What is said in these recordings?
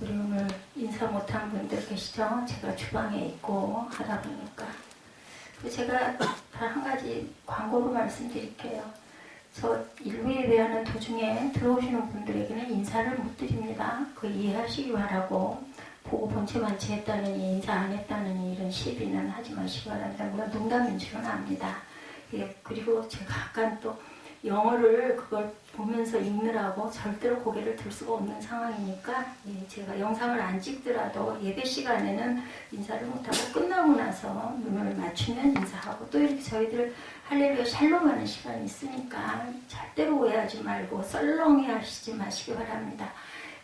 우리 오늘 인사 못한 분들 계시죠? 제가 주방에 있고 하다 보니까. 제가 다 한 가지 광고로 말씀드릴게요. 저 일부 예배하는 도중에 들어오시는 분들에게는 인사를 못 드립니다. 그 이해하시기 바라고, 보고 본체만 했다느니 인사 안 했다느니 이런 시비는 하지 마시기 바랍니다. 물론 농담인 줄은 압니다. 예, 그리고 제가 약간 또 영어를 그걸 보면서 읽느라고 절대로 고개를 들 수가 없는 상황이니까, 예, 제가 영상을 안 찍더라도 예배 시간에는 인사를 못하고 끝나고 나서 눈을 맞추면 인사하고, 또 이렇게 저희들 할렐루야 샬롬 하는 시간이 있으니까 절대로 오해하지 말고 썰렁해 하시지 마시기 바랍니다.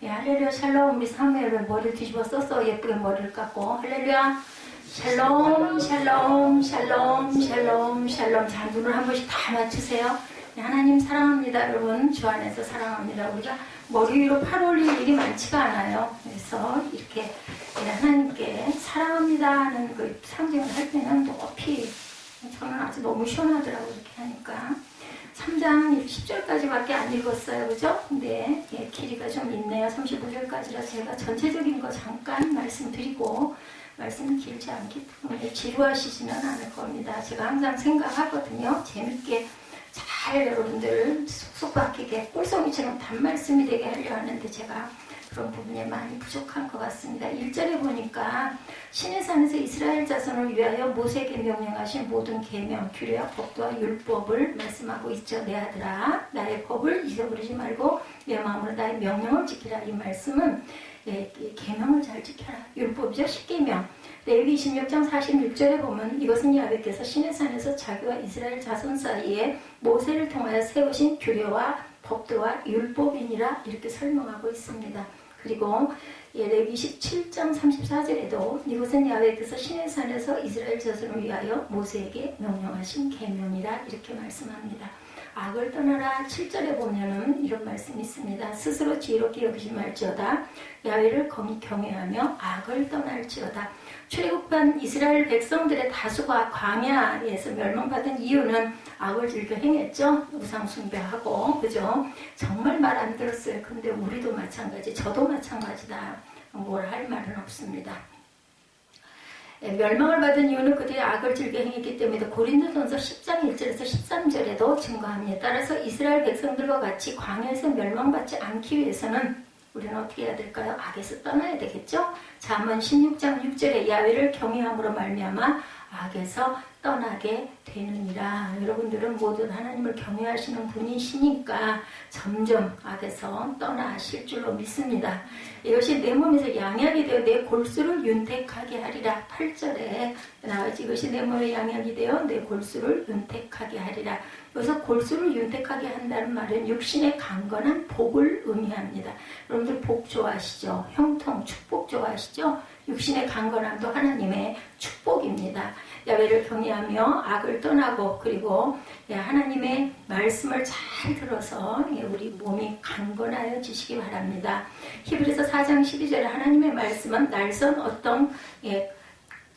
예, 할렐루야 샬롬. 우리 사무엘은 머리를 뒤집어 써서 예쁘게 머리를 깎고 할렐루야 샬롬 샬롬 샬롬 샬롬 샬롬. 자, 눈을 한 번씩 다 맞추세요. 하나님 사랑합니다. 여러분 주 안에서 사랑합니다. 우리가 머리 위로 팔 올릴 일이 많지가 않아요. 그래서 이렇게 하나님께 사랑합니다 하는 그 상징을 할 때는 높이, 저는 아주 너무 시원하더라고요. 이렇게 하니까. 3장 10절까지밖에 안 읽었어요. 그죠? 근데 예, 길이가 좀 있네요. 35절까지라 제가 전체적인 거 잠깐 말씀드리고, 말씀이 길지 않기 때문에 지루하시지는 않을 겁니다. 제가 항상 생각하거든요. 재밌게 잘 여러분들 쏙쏙 박히게 꿀송이처럼 단말씀이 되게 하려 하는데 제가 그런 부분이 많이 부족한 것 같습니다. 1절에 보니까 신의 산에서 이스라엘 자손을 위하여 모세에게 명령하신 모든 계명, 규례와 법도와 율법을 말씀하고 있죠. 내 아들아, 나의 법을 잊어버리지 말고 내 마음으로 나의 명령을 지키라. 이 말씀은 계명을 잘 지켜라. 율법이죠. 10계명. 레위기 26장 46절에 보면 이것은 야훼께서 신의 산에서 자기와 이스라엘 자손 사이에 모세를 통하여 세우신 규례와 법도와 율법이니라, 이렇게 설명하고 있습니다. 그리고 레위기 17장 34절에도 이것은 야훼께서 신의 산에서 이스라엘 자손을 위하여 모세에게 명령하신 계명이라, 이렇게 말씀합니다. 악을 떠나라. 7절에 보면은 이런 말씀이 있습니다. 스스로 지혜롭게 여기지 말지어다. 야훼를 경외하며 악을 떠날지어다. 출애굽한 이스라엘 백성들의 다수가 광야에서 멸망받은 이유는 악을 즐겨 행했죠. 우상 숭배하고, 그죠? 정말 말 안 들었어요. 근데 우리도 마찬가지, 저도 마찬가지다. 뭘 할 말은 없습니다. 멸망을 받은 이유는 그들이 악을 즐겨 행했기 때문에 고린도전서 10장 1절에서 13절에도 증거합니다. 따라서 이스라엘 백성들과 같이 광야에서 멸망받지 않기 위해서는 우리는 어떻게 해야 될까요? 악에서 떠나야 되겠죠? 잠언 16장 6절에 야훼를 경외함으로 말미암아 악에서 떠나게 되느니라. 여러분들은 모두 하나님을 경외하시는 분이시니까 점점 악에서 떠나실 줄로 믿습니다. 이것이 내 몸에서 양약이 되어 내 골수를 윤택하게 하리라. 8절에 나와있지. 이것이 내 몸에 양약이 되어 내 골수를 윤택하게 하리라. 여기서 골수를 윤택하게 한다는 말은 육신의 강건한 복을 의미합니다. 여러분들 복 좋아하시죠? 형통, 축복 좋아하시죠? 육신의 강건함도 하나님의 축복입니다. 야훼를 경외하며 악을 떠나고, 그리고 하나님의 말씀을 잘 들어서 우리 몸이 강건하여지시기 바랍니다. 히브리서 4장 12절에 하나님의 말씀은 날선 어떤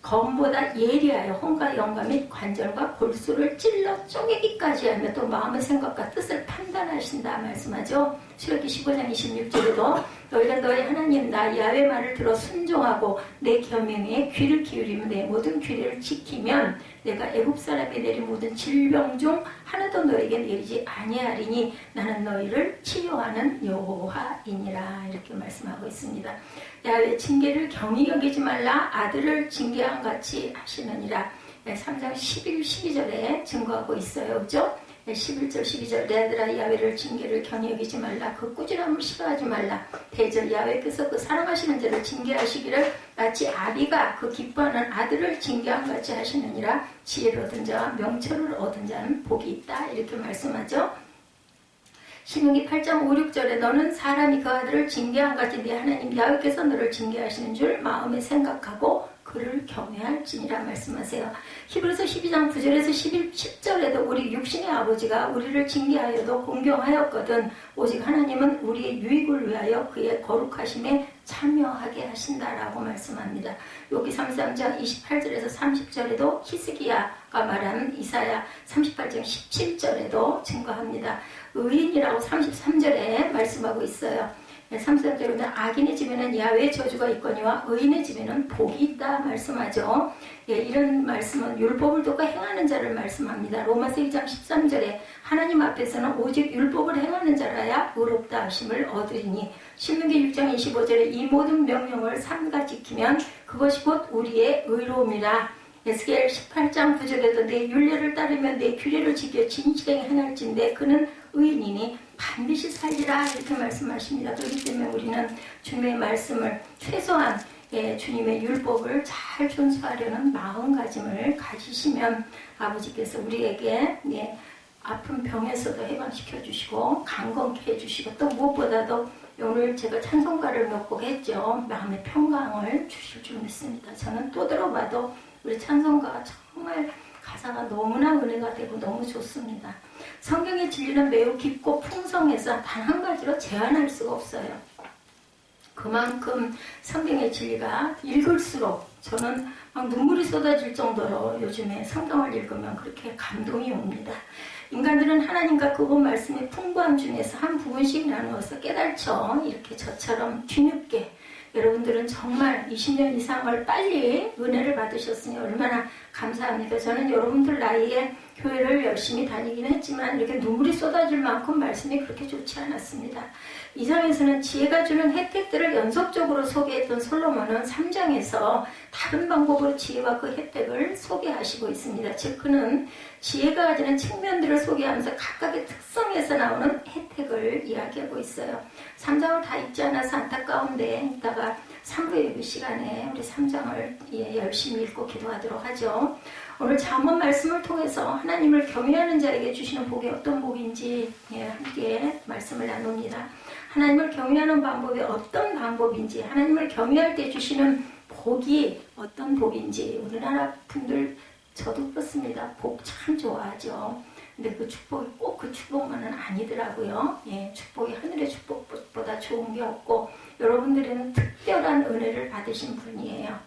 검보다 예리하여 혼과 영과 및 관절과 골수를 찔러 쪼개기까지 하며 또 마음의 생각과 뜻을 판단하신다 말씀하죠. 출애굽기 15장 26절에도 너희가 너희 하나님 나 야훼 말을 들어 순종하고 내 계명에 귀를 기울이며 내 모든 규례를 지키면 내가 애굽 사람이 내린 모든 질병 중 하나도 너에게 내리지 아니하리니 나는 너희를 치료하는 여호와이니라, 이렇게 말씀하고 있습니다. 야훼 징계를 경히 여기지 말라. 아들을 징계한 같이 하시느니라. 3장 11, 12절에 증거하고 있어요. 그죠? 11절 12절 내 아들아 야훼를 징계를 경히 여기지 말라. 그 꾸지람을 싫어하지 말라. 대절 야훼께서 그 사랑하시는 자를 징계하시기를 마치 아비가 그 기뻐하는 아들을 징계한 같이 하시느니라. 지혜를 얻은 자와 명철을 얻은 자는 복이 있다, 이렇게 말씀하죠. 신명기 8장 5, 6절에 너는 사람이 그 아들을 징계한 같이 네 하나님 야훼께서 너를 징계하시는 줄 마음에 생각하고 그를 경외할지니라 말씀하세요. 히브리서 12장 9절에서 10절에도 우리 육신의 아버지가 우리를 징계하여도 공경하였거든 오직 하나님은 우리의 유익을 위하여 그의 거룩하심에 참여하게 하신다라고 말씀합니다. 여기 33장 28절에서 30절에도 히스기야가 말한 이사야 38장 17절에도 증거합니다. 의인이라고 33절에 말씀하고 있어요. 3절에는 악인의 집에는 야훼의 저주가 있거니와 의인의 집에는 복이 있다 말씀하죠. 이런 말씀은 율법을 돕고 행하는 자를 말씀합니다. 로마서 2장 13절에 하나님 앞에서는 오직 율법을 행하는 자라야 의롭다 하심을 얻으리니, 신명기 6장 25절에 이 모든 명령을 삼가 지키면 그것이 곧 우리의 의로움이라. 에스겔 18장 9절에도 내 율례를 따르면 내 규례를 지켜 진실하게 행할진대 그는 의인이니 반드시 살리라 이렇게 말씀하십니다. 그렇기 때문에 우리는 주님의 말씀을 최소한 주님의 율법을 잘 준수하려는 마음가짐을 가지시면 아버지께서 우리에게 아픈 병에서도 해방시켜 주시고 강건케 해주시고 또 무엇보다도 오늘 제가 찬송가를 몇 곡 했죠. 마음의 평강을 주실 줄 믿습니다. 저는 또 들어봐도 우리 찬송가가 정말 가사가 너무나 은혜가 되고 너무 좋습니다. 성경의 진리는 매우 깊고 풍성해서 단 한 가지로 제한할 수가 없어요. 그만큼 성경의 진리가 읽을수록 저는 막 눈물이 쏟아질 정도로 요즘에 성경을 읽으면 그렇게 감동이 옵니다. 인간들은 하나님과 그분 말씀의 풍부함 중에서 한 부분씩 나누어서 깨달죠. 이렇게 저처럼 뒤늦게 여러분들은 정말 20년 이상을 빨리 은혜를 받으셨으니 얼마나 감사합니다. 저는 여러분들 나이에 교회를 열심히 다니긴 했지만 이렇게 눈물이 쏟아질 만큼 말씀이 그렇게 좋지 않았습니다. 2장에서는 지혜가 주는 혜택들을 연속적으로 소개했던 솔로몬은 3장에서 다른 방법으로 지혜와 그 혜택을 소개하시고 있습니다. 즉 그는 지혜가 가지는 측면들을 소개하면서 각각의 특성에서 나오는 혜택을 이야기하고 있어요. 3장을 다 읽지 않아서 안타까운데 이따가 3부 예배 시간에 우리 3장을 열심히 읽고 기도하도록 하죠. 오늘 잠언 말씀을 통해서 하나님을 경외하는 자에게 주시는 복이 어떤 복인지 함께 말씀을 나눕니다. 하나님을 경외하는 방법이 어떤 방법인지, 하나님을 경외할 때 주시는 복이 어떤 복인지, 우리나라 분들 저도 그렇습니다. 복 참 좋아하죠. 근데 그 축복이 꼭 그 축복만은 아니더라고요. 축복이 하늘의 축복보다 좋은 게 없고 여러분들은 특별한 은혜를 받으신 분이에요.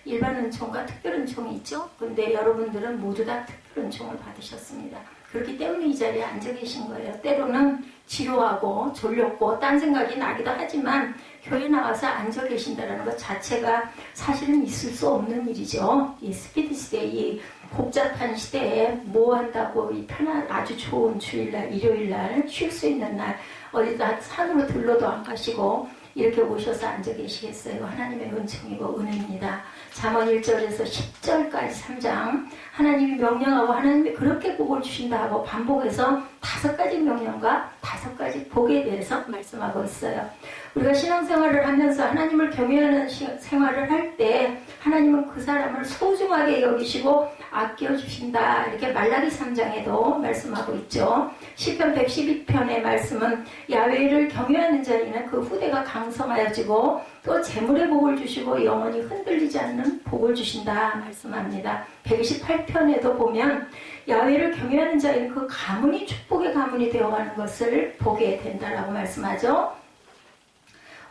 일반 은총과 특별 은총이 있죠. 근데 여러분들은 모두 다 특별 은총을 받으셨습니다. 그렇기 때문에 이 자리에 앉아 계신 거예요. 때로는 지루하고 졸렸고 딴 생각이 나기도 하지만 교회 나와서 앉아 계신다는 것 자체가 사실은 있을 수 없는 일이죠. 이 스피드 시대, 이 복잡한 시대에 뭐 한다고 이 편한 아주 좋은 주일날, 일요일날 쉴 수 있는 날 어디다 산으로 들러도 안 가시고 이렇게 오셔서 앉아 계시겠어요. 하나님의 은총이고 은혜입니다. 잠언 1절에서 10절까지 3장 하나님이 명령하고 하나님이 그렇게 복을 주신다 하고 반복해서 5가지 명령과 5가지 복에 대해서 말씀하고 있어요. 우리가 신앙생활을 하면서 하나님을 경외하는 생활을 할 때 하나님은 그 사람을 소중하게 여기시고 아껴주신다. 이렇게 말라기 3장에도 말씀하고 있죠. 시편 112편의 말씀은 야훼를 경외하는 자에게는 그 후대가 강성하여지고 또 재물의 복을 주시고 영원히 흔들리지 않는 복을 주신다 말씀합니다. 128편에도 보면 야훼를 경외하는 자에게는 그 가문이 축복의 가문이 되어가는 것을 보게 된다라고 말씀하죠.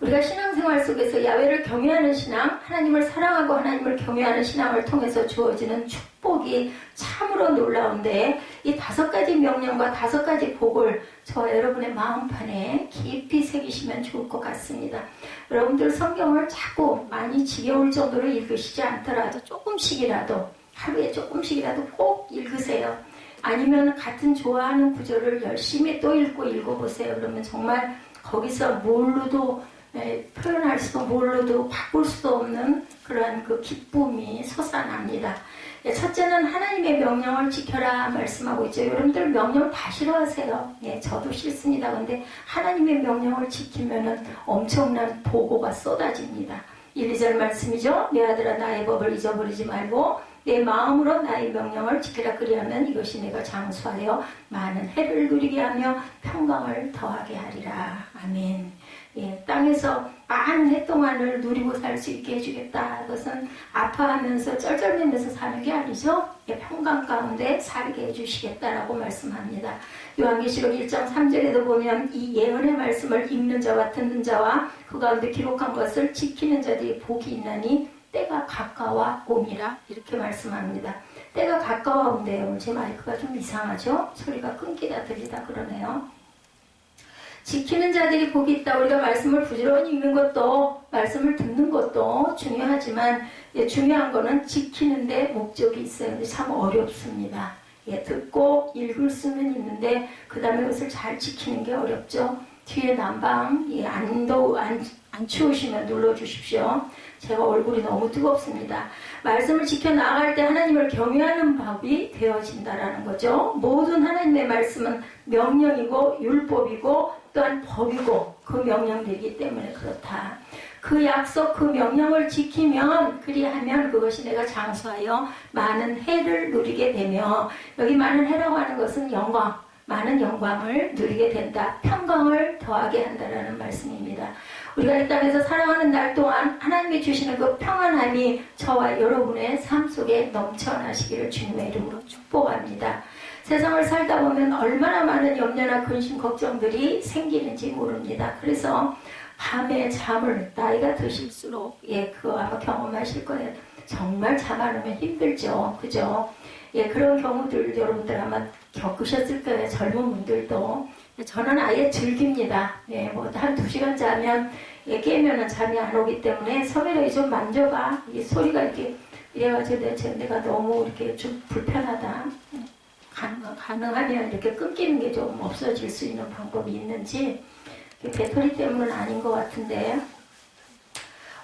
우리가 신앙생활 속에서 야훼를 경외하는 신앙, 하나님을 사랑하고 하나님을 경외하는 신앙을 통해서 주어지는 축복이 참으로 놀라운데 이 5가지 명령과 5가지 복을 저와 여러분의 마음판에 깊이 새기시면 좋을 것 같습니다. 여러분들 성경을 자꾸 많이 지겨울 정도로 읽으시지 않더라도 조금씩이라도 하루에 조금씩이라도 꼭 읽으세요. 아니면 같은 좋아하는 구절을 열심히 또 읽어보세요. 그러면 정말 거기서 뭘로도 표현할 수도 뭘로도 바꿀 수도 없는 그러한 그 기쁨이 솟아납니다. 첫째는 하나님의 명령을 지켜라 말씀하고 있죠. 여러분들 명령 다 싫어하세요. 저도 싫습니다. 근데 하나님의 명령을 지키면은 엄청난 보고가 쏟아집니다. 1, 2절 말씀이죠. 내 아들아 나의 법을 잊어버리지 말고 내 마음으로 나의 명령을 지키라. 그리하면 이것이 내가 장수하여 많은 해를 누리게 하며 평강을 더하게 하리라. 아멘. 땅에서 많은 해 동안을 누리고 살 수 있게 해주겠다. 그것은 아파하면서 쩔쩔매면서 사는 게 아니죠. 평강 가운데 살게 해주시겠다라고 말씀합니다. 요한계시록 1장 3절에도 보면 이 예언의 말씀을 읽는 자와 듣는 자와 그 가운데 기록한 것을 지키는 자들이 복이 있나니 때가 가까워 옴이라 이렇게 말씀합니다. 때가 가까워 온대요. 제 마이크가 좀 이상하죠? 소리가 끊기다 들리다 그러네요. 지키는 자들이 복이 있다. 우리가 말씀을 부지런히 읽는 것도 말씀을 듣는 것도 중요하지만 중요한 거는 지키는데 목적이 있어요. 근데 참 어렵습니다. 듣고 읽을 수는 있는데 그 다음에 그것을 잘 지키는 게 어렵죠. 뒤에 난방 안 추우시면 눌러주십시오. 제가 얼굴이 너무 뜨겁습니다. 말씀을 지켜나갈 때 하나님을 경외하는 법이 되어진다라는 거죠. 모든 하나님의 말씀은 명령이고 율법이고 또한 법이고 그 명령되기 때문에 그렇다. 그 약속, 그 명령을 지키면 그리하면 그것이 내가 장수하여 많은 해를 누리게 되며 여기 많은 해라고 하는 것은 영광, 많은 영광을 누리게 된다. 평강을 더하게 한다라는 말씀입니다. 우리가 이 땅에서 살아가는 날 동안 하나님이 주시는 그 평안함이 저와 여러분의 삶 속에 넘쳐나시기를 주님의 이름으로 축복합니다. 세상을 살다 보면 얼마나 많은 염려나 근심, 걱정들이 생기는지 모릅니다. 그래서 밤에 잠을 나이가 드실수록 그거 아마 경험하실 거예요. 정말 잠 안 오면 힘들죠. 그죠? 그런 경우들 여러분들 아마 겪으셨을 거예요. 젊은 분들도. 저는 아예 즐깁니다. 뭐 한 2시간 자면 깨면은 잠이 안 오기 때문에 성혜력이 좀 만져봐. 이 소리가 이렇게 이래가지고 내가 너무 이렇게 좀 불편하다. 가능하면 이렇게 끊기는 게 좀 없어질 수 있는 방법이 있는지 배터리 때문은 아닌 것 같은데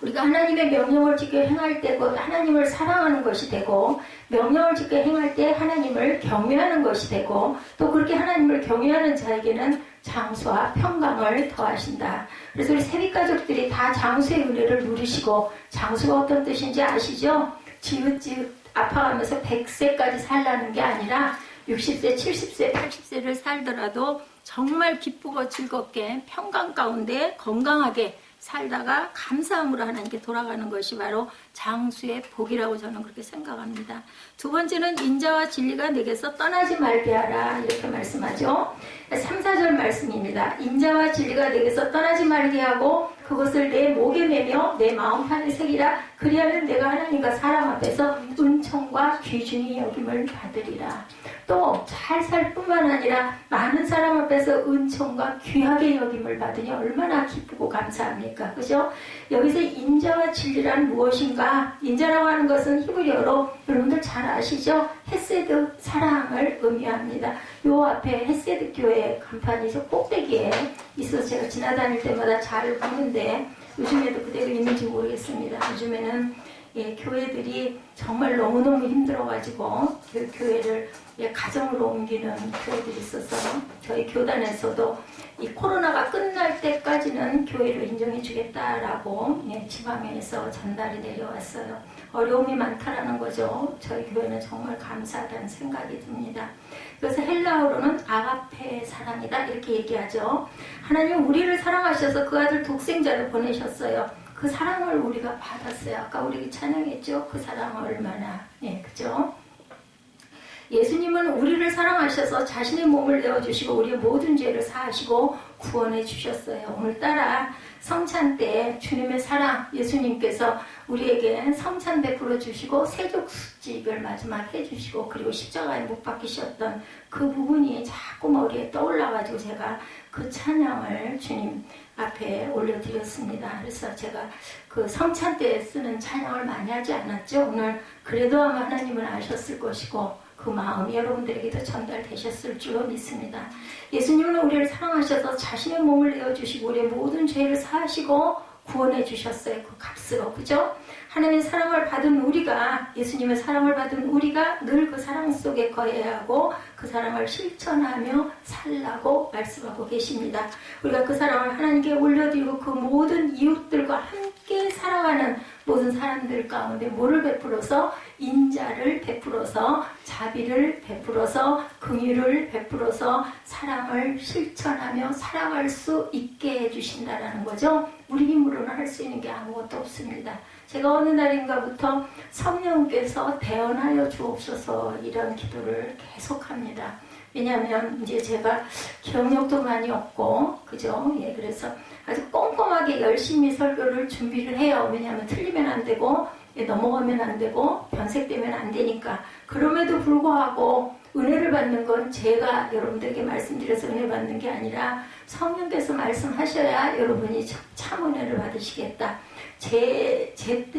우리가 하나님의 명령을 지켜 행할 때 곧 하나님을 사랑하는 것이 되고 명령을 지켜 행할 때 하나님을 경외하는 것이 되고 또 그렇게 하나님을 경외하는 자에게는 장수와 평강을 더하신다. 그래서 우리 세빛가족들이 다 장수의 은혜를 누리시고 장수가 어떤 뜻인지 아시죠? 지읒지읒 아파가면서 100세까지 살라는 게 아니라 60세, 70세, 80세를 살더라도 정말 기쁘고 즐겁게 평강 가운데 건강하게 살다가 감사함으로 하나님께 돌아가는 것이 바로 장수의 복이라고 저는 그렇게 생각합니다. 두 번째는 인자와 진리가 내게서 떠나지 말게 하라 이렇게 말씀하죠. 3, 4절 말씀입니다. 인자와 진리가 내게서 떠나지 말게 하고 그것을 내 목에 매며 내 마음판에 새기라. 그리하면 내가 하나님과 사람 앞에서 은총과 귀중히 여김을 받으리라. 또 잘 살 뿐만 아니라 많은 사람 앞에서 은총과 귀하게 여김을 받으니 얼마나 기쁘고 감사합니까? 그죠? 여기서 인자와 진리란 무엇인가? 인자라고 하는 것은 히브리어로 여러분들 잘 아시죠? 헤세드, 사랑을 의미합니다. 요 앞에 헤세드 교회 간판이 저 꼭대기에 있어서 제가 지나다닐 때마다 잘 보는데 요즘에도 그대로 있는지 모르겠습니다. 요즘에는 교회들이 정말 너무너무 힘들어가지고 그 교회를 가정으로 옮기는 교회들이 있어서 저희 교단에서도 이 코로나가 끝날 때까지는 교회를 인정해 주겠다라고 지방에서 전달이 내려왔어요. 어려움이 많다라는 거죠. 저희 교회는 정말 감사하다는 생각이 듭니다. 그래서 헬라어로는 아가페 사랑이다 이렇게 얘기하죠. 하나님 우리를 사랑하셔서 그 아들 독생자를 보내셨어요. 그 사랑을 우리가 받았어요. 아까 우리 찬양했죠. 그 사랑을 얼마나 그죠? 예수님은 우리를 사랑하셔서 자신의 몸을 내어주시고 우리의 모든 죄를 사하시고 구원해 주셨어요. 오늘따라 성찬 때 주님의 사랑 예수님께서 우리에게 성찬 베풀어 주시고 세족식을 마지막 해주시고 그리고 십자가에 못 박히셨던 그 부분이 자꾸 머리에 떠올라가지고 제가 그 찬양을 주님 앞에 올려드렸습니다. 그래서 제가 그 성찬 때 쓰는 찬양을 많이 하지 않았죠. 오늘 그래도 아마 하나님은 아셨을 것이고 그 마음이 여러분들에게도 전달되셨을 줄 믿습니다. 예수님은 우리를 사랑하셔서 자신의 몸을 내어주시고 우리의 모든 죄를 사하시고 구원해 주셨어요. 그 값으로. 그죠? 하나님의 사랑을 받은 우리가 예수님의 사랑을 받은 우리가 늘 그 사랑 속에 거해야 하고 그 사랑을 실천하며 살라고 말씀하고 계십니다. 우리가 그 사랑을 하나님께 올려드리고 그 모든 이웃들과 함께 살아가는 모든 사람들 가운데 뭐를 베풀어서 인자를 베풀어서 자비를 베풀어서 긍휼을 베풀어서 사랑을 실천하며 살아갈 수 있게 해주신다라는 거죠. 우리 힘으로는 할 수 있는 게 아무것도 없습니다. 제가 어느 날인가부터 성령께서 대언하여 주옵소서 이런 기도를 계속합니다. 왜냐하면 이제 제가 기억력도 많이 없고, 그죠? 예, 그래서 아주 꼼꼼하게 열심히 설교를 준비를 해요. 왜냐하면 틀리면 안 되고, 예, 넘어가면 안 되고, 변색되면 안 되니까. 그럼에도 불구하고 은혜를 받는 건 제가 여러분들에게 말씀드려서 은혜 받는 게 아니라 성령께서 말씀하셔야 여러분이 참 은혜를 받으시겠다.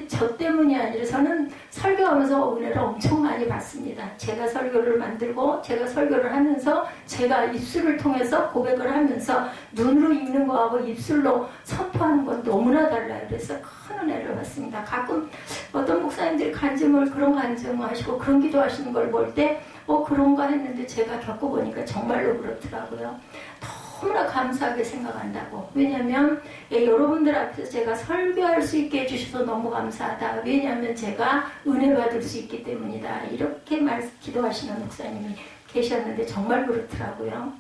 저 때문이 아니라 저는 설교하면서 은혜를 엄청 많이 받습니다. 제가 설교를 만들고 제가 설교를 하면서 제가 입술을 통해서 고백을 하면서 눈으로 읽는 거하고 입술로 선포하는 건 너무나 달라요. 그래서 큰 은혜를 받습니다. 가끔 어떤 목사님들이 그런 간증을 하시고 그런 기도하시는 걸 볼 때 그런가 했는데 제가 겪어보니까 정말로 그렇더라고요. 너무나 감사하게 생각한다고. 왜냐하면 여러분들 앞에서 제가 설교할 수 있게 해주셔서 너무 감사하다. 왜냐하면 제가 은혜 받을 수 있기 때문이다. 이렇게 기도하시는 목사님이 계셨는데 정말 그렇더라고요.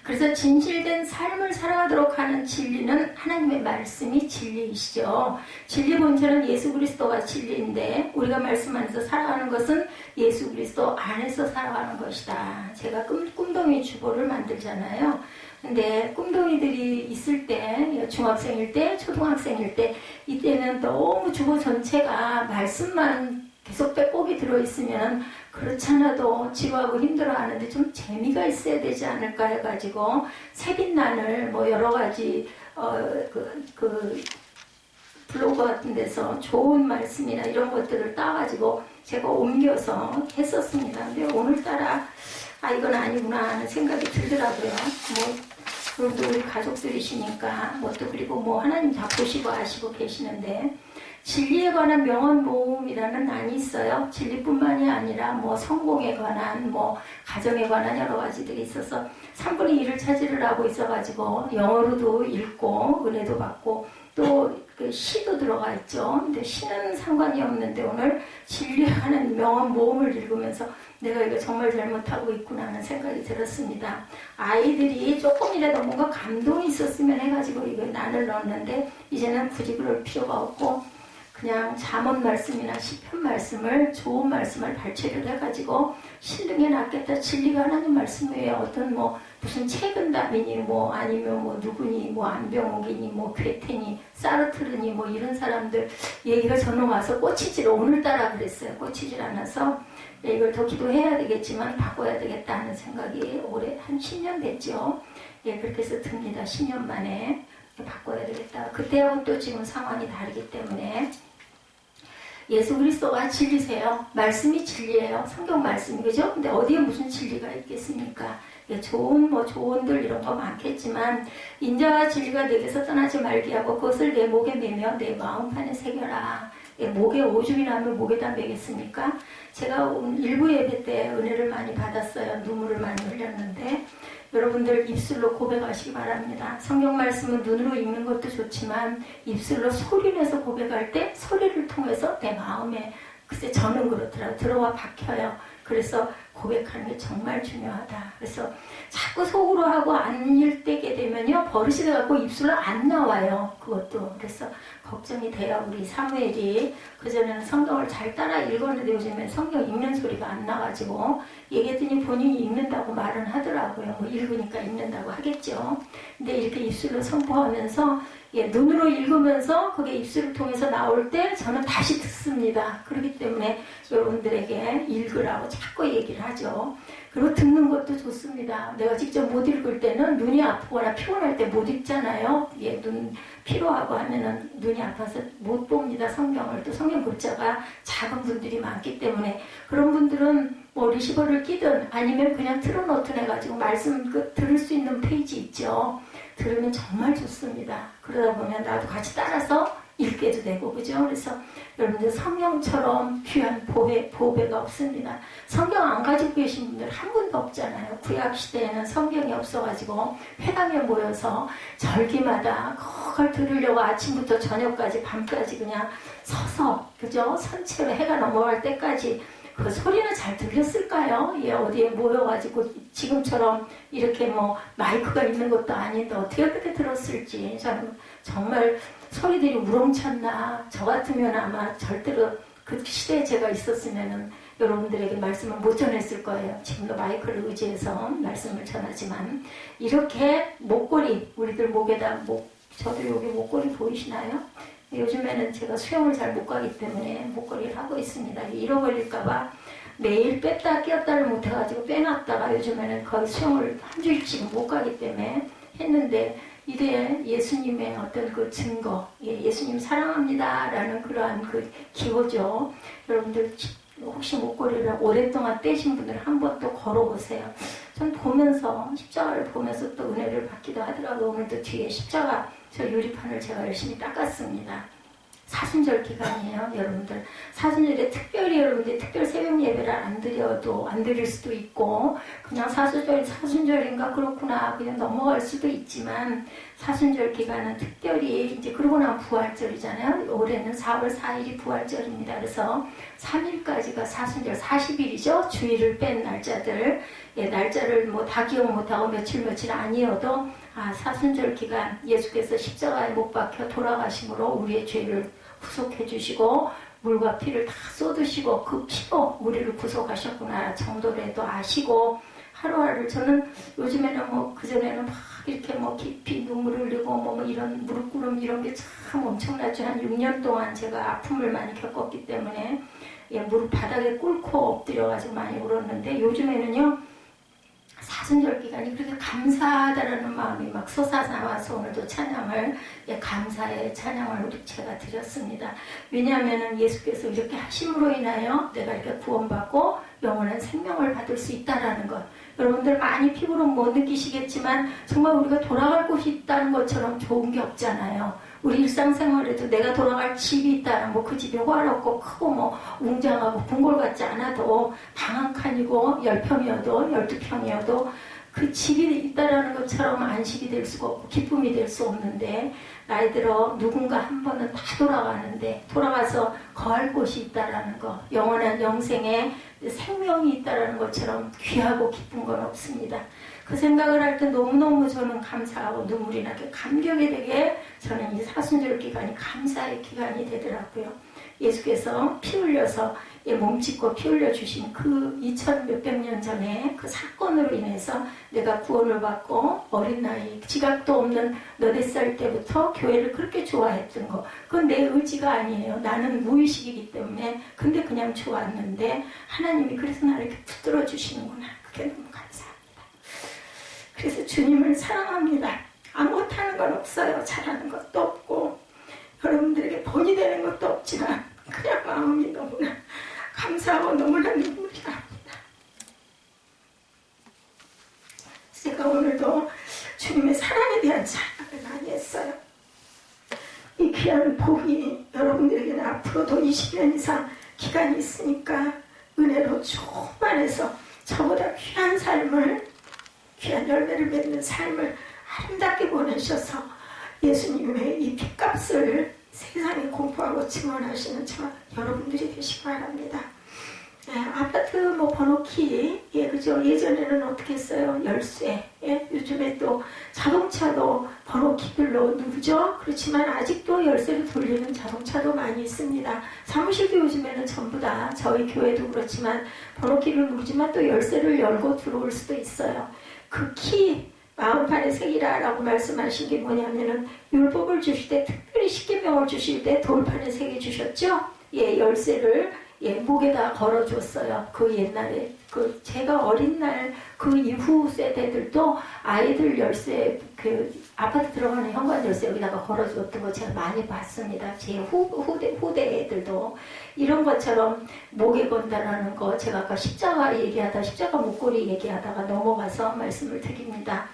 그래서 진실된 삶을 살아가도록 하는 진리는 하나님의 말씀이 진리이시죠. 진리 본체는 예수 그리스도가 진리인데 우리가 말씀 안에서 살아가는 것은 예수 그리스도 안에서 살아가는 것이다. 제가 꿈동이 주보를 만들잖아요. 근데 꿈동이들이 있을 때, 중학생일 때, 초등학생일 때, 이때는 너무 주보 전체가 말씀만 계속 빼곡이 들어있으면 그렇잖아도 지루하고 힘들어하는데 좀 재미가 있어야 되지 않을까 해가지고 세빛란을 여러 가지 블로그 같은 데서 좋은 말씀이나 이런 것들을 따가지고 제가 옮겨서 했었습니다. 근데 오늘따라 이건 아니구나 하는 생각이 들더라고요. 그래도 우리 가족들이시니까 또 그리고 하나님 다 보시고 아시고 계시는데 진리에 관한 명언 모음이라는 난이 있어요. 진리뿐만이 아니라 성공에 관한 가정에 관한 여러 가지들이 있어서 3분의 1을 차지를 하고 있어가지고 영어로도 읽고 은혜도 받고 또 그 시도 들어가 있죠. 근데 시는 상관이 없는데 오늘 진리에 관한 명언 모음을 읽으면서 내가 이거 정말 잘못하고 있구나 하는 생각이 들었습니다. 아이들이 조금이라도 뭔가 감동이 있었으면 해가지고 이거 난을 넣었는데 이제는 굳이 그럴 필요가 없고 그냥 잠언 말씀이나 시편 말씀을 좋은 말씀을 발췌를 해가지고 신등에 낫겠다. 진리가 하나님 말씀 외에 어떤 무슨 책은답이니 아니면 누구니 안병옥이니 괴테니 사르트르니 이런 사람들 얘기가 저는 와서 꽂히질 오늘따라 그랬어요. 꽂히질 않아서 이걸 더 기도해야 되겠지만 바꿔야 되겠다 하는 생각이 올해 한 10년 됐죠. 그렇게 해서 듭니다. 10년 만에 바꿔야 되겠다. 그때하고 또 지금 상황이 다르기 때문에 예수 그리스도가 진리세요. 말씀이 진리예요. 성경 말씀이 그죠? 근데 어디에 무슨 진리가 있겠습니까? 좋은 조언들 이런 거 많겠지만 인자와 진리가 내게서 떠나지 말게 하고 그것을 내 목에 매며 내 마음판에 새겨라. 목에 오줌이 나면 목에다 매겠습니까? 제가 일부 예배 때 은혜를 많이 받았어요. 눈물을 많이 흘렸는데 여러분들 입술로 고백하시기 바랍니다. 성경 말씀은 눈으로 읽는 것도 좋지만 입술로 소리내서 고백할 때 소리를 통해서 내 마음에 글쎄 저는 그렇더라고요. 들어와 박혀요. 그래서 고백하는 게 정말 중요하다. 그래서 자꾸 속으로 하고 안 읽게 되면요 버릇이 돼갖고 입술로 안 나와요. 그것도. 그래서 걱정이 돼요. 우리 사무엘이 그전에는 성경을 잘 따라 읽었는데 요즘엔 성경 읽는 소리가 안 나가지고 얘기했더니 본인이 읽는다고 말은 하더라고요. 읽으니까 읽는다고 하겠죠. 근데 이렇게 입술로 선포하면서 눈으로 읽으면서 그게 입술을 통해서 나올 때 저는 다시 듣습니다. 그렇기 때문에 여러분들에게 읽으라고 자꾸 얘기를 하죠. 그리고 듣는 것도 좋습니다. 내가 직접 못 읽을 때는 눈이 아프거나 피곤할 때 못 읽잖아요. 눈 피로하고 하면은 눈이 아파서 못 봅니다. 성경을. 또 성경 글자가 작은 분들이 많기 때문에 그런 분들은 리시버를 끼든 아니면 그냥 틀어놓든 해가지고 말씀 들을 수 있는 페이지 있죠. 들으면 정말 좋습니다. 그러다 보면 나도 같이 따라서 읽게도 되고 그죠? 그래서 여러분들 성경처럼 귀한 보배가 없습니다. 성경 안 가지고 계신 분들 한 분도 없잖아요. 구약시대에는 성경이 없어가지고 회당에 모여서 절기마다 그걸 들으려고 아침부터 저녁까지 밤까지 그냥 서서 그죠? 선체로 해가 넘어갈 때까지 그 소리는 잘 들렸을까요? 어디에 모여가지고 지금처럼 이렇게 마이크가 있는 것도 아닌데 어떻게 들었을지 저는 정말 소리들이 우렁찼나 저 같으면 아마 절대로 그 시대에 제가 있었으면은 여러분들에게 말씀을 못 전했을 거예요. 지금도 마이크를 의지해서 말씀을 전하지만 이렇게 목걸이 우리들 목에다 저도 여기 목걸이 보이시나요? 요즘에는 제가 수영을 잘 못 가기 때문에 목걸이를 하고 있습니다. 잃어버릴까봐 매일 뺐다 끼었다를 못해가지고 빼놨다가 요즘에는 거의 수영을 한 주일씩 못 가기 때문에 했는데 이게 예수님의 어떤 그 증거, 예수님 사랑합니다 라는 그러한 그 기호죠. 여러분들 혹시 목걸이를 오랫동안 떼신 분들 한 번 또 걸어보세요. 전 보면서 십자가를 보면서 또 은혜를 받기도 하더라고요. 오늘도 뒤에 십자가 저 유리판을 제가 열심히 닦았습니다. 사순절 기간이에요, 여러분들. 사순절에 특별히 여러분들 특별 새벽 예배를 안 드릴 수도 있고, 그냥 사순절인가 그렇구나 그냥 넘어갈 수도 있지만, 사순절 기간은 특별히 이제 그러고 나면 부활절이잖아요. 올해는 4월 4일이 부활절입니다. 그래서 3일까지가 사순절 40일이죠. 주일을 뺀 날짜들. 날짜를 뭐 다 기억 못하고 며칠 아니어도 사순절 기간 예수께서 십자가에 못 박혀 돌아가심으로 우리의 죄를 구속해 주시고 물과 피를 다 쏟으시고 그 피로 우리를 구속하셨구나 정도라도 아시고 하루하루 저는 요즘에는 뭐 그전에는 막 이렇게 뭐 깊이 눈물을 흘리고 뭐 이런 무릎 꿇음 이런 게 참 엄청나죠. 한 6년 동안 제가 아픔을 많이 겪었기 때문에 무릎 바닥에 꿇고 엎드려가지고 많이 울었는데 요즘에는요 사순절 기간이 그렇게 감사하다라는 마음이 막 솟아나와서 오늘도 찬양을 감사의 찬양을 제가 드렸습니다. 왜냐하면 예수께서 이렇게 하심으로 인하여 내가 이렇게 구원받고 영원한 생명을 받을 수 있다라는 것. 여러분들 많이 피부로 못 느끼시겠지만 정말 우리가 돌아갈 곳이 있다는 것처럼 좋은 게 없잖아요. 우리 일상생활에도 내가 돌아갈 집이 있다면 뭐 그 집이 화롭고 크고 뭐 웅장하고 궁궐 같지 않아도 방 한 칸이고 10평이어도 12평이어도 그 집이 있다라는 것처럼 안식이 될 수가 없고 기쁨이 될 수 없는데 나이 들어 누군가 한 번은 다 돌아가는데 돌아가서 거할 곳이 있다라는 것 영원한 영생에 생명이 있다라는 것처럼 귀하고 기쁜 건 없습니다. 그 생각을 할 때 너무너무 저는 감사하고 눈물이 나게 감격이 되게 저는 이 사순절 기간이 감사의 기간이 되더라고요. 예수께서 피 흘려서 몸짓고 피 흘려 주신 그 2000 몇백 년 전에 그 사건으로 인해서 내가 구원을 받고 어린 나이 지각도 없는 8살 때부터 교회를 그렇게 좋아했던 거 그건 내 의지가 아니에요. 나는 무의식이기 때문에 근데 그냥 좋았는데 하나님이 그래서 나를 이렇게 붙들어 주시는구나. 그게 너무 감사합니다. 그래서 주님을 사랑합니다. 못하는 건 없어요. 잘하는 것도 없고 여러분들에게 본이 되는 것도 없지만 그냥 마음이 너무나 감사하고 너무나 눈물이 납니다. 제가 오늘도 주님의 사랑에 대한 찬양을 많이 했어요. 이 귀한 복이 여러분들에게는 앞으로도 20년 이상 기간이 있으니까 은혜로 충만해서 저보다 귀한 삶을 귀한 열매를 맺는 삶을 아름답게 보내셔서 예수님의 이 핏값을 세상에 공포하고 증언하시는 저 여러분들이 되시기 바랍니다. 아파트 뭐 번호키 그죠? 예전에는 어떻게 했어요? 열쇠 요즘에 또 자동차도 번호키별로 누르죠? 그렇지만 아직도 열쇠를 돌리는 자동차도 많이 있습니다. 사무실도 요즘에는 전부 다 저희 교회도 그렇지만 번호키를 누르지만 또 열쇠를 열고 들어올 수도 있어요. 그 키 마음판에 새기라라고 말씀하신 게 뭐냐면은 율법을 주실 때 특별히 십계명을 주실 때 돌판에 새겨 주셨죠? 열쇠를 목에다 걸어줬어요. 그 옛날에 제가 어린 날 그 이후 세대들도 아이들 열쇠 아파트 들어가는 현관 열쇠 여기다가 걸어줬던 거 제가 많이 봤습니다. 제 후대 애들도 이런 것처럼 목에 건다라는 거 제가 아까 십자가 목걸이 얘기하다가 넘어가서 말씀을 드립니다.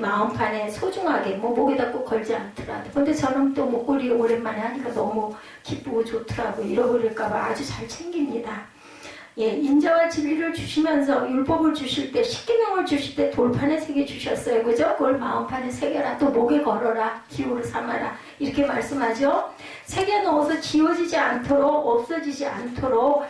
마음판에 소중하게 목에다 꼭 걸지 않더라도 근데 저는 또 목걸이 오랜만에 하니까 너무 기쁘고 좋더라고요. 잃어버릴까봐 아주 잘 챙깁니다. 인자와 진리를 주시면서 율법을 주실 때 십계명을 주실 때 돌판에 새겨 주셨어요. 그죠? 그걸 마음판에 새겨라. 또 목에 걸어라. 기호로 삼아라. 이렇게 말씀하죠. 새겨 넣어서 지워지지 않도록 없어지지 않도록